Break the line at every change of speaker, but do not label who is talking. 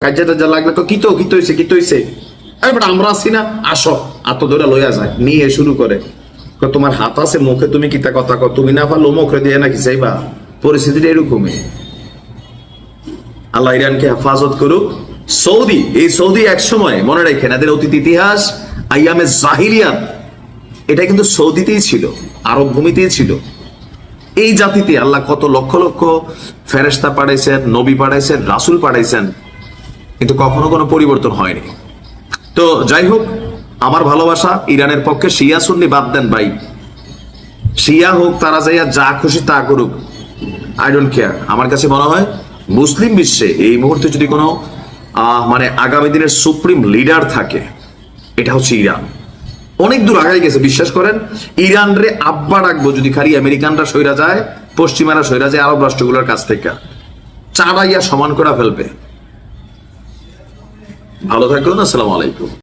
কাজে টাজা লাগলে কি তো হয়েছে আমরা আছি না, আসো আত্ম ধরে লইয়া যায়, নিয়ে শুরু করে তোমার হাত আছে মুখে, তুমি কিতা কথা কো, তুমি না পারলো মুখে দিয়ে নাকি চাইবা। পরিস্থিতিটা এরকমই। আল্লাহ ইরানকে হেফাজত করুক। সৌদি এক সময় মনে রাখেন, এদের অতীত ইতিহাস আইয়ামে জাহিলিয়াত, এটা কিন্তু সৌদিতেই ছিল, আরব ভূমিতেই ছিল। এই জাতিতে আল্লাহ কত লক্ষ লক্ষ ফেরেশতা পাঠাইছেন, নবী পাঠাইছেন, রাসূল পাঠাইছেন, কিন্তু কখনো কোনো পরিবর্তন হয়নি। তো যাই হোক, আমার ভালোবাসা ইরানের পক্ষে। শিয়া সুন্নি বাদ দেন ভাই, শিয়া হোক, তারা যাইয়া যা খুশি তা করুক, আই ডোন্ট কেয়ার। আমার কাছে মনে হয় মুসলিম বিশ্বে এই মুহূর্তে যদি কোনো মানে আগামী দিনের সুপ্রিম লিডার থাকে, এটা হচ্ছে ইরান। অনেক দূর আগাই গেছে, বিশ্বাস করেন। ইরান রে আব্বা রাখবো যদি খালি আমেরিকানরা সইরা যায়, পশ্চিমারা সইরা যায় আরব রাষ্ট্রগুলোর কাছ থেকে, চাড়াইয়া সমান করে ফেলবে। ভালো থাকুন, আসসালামু আলাইকুম।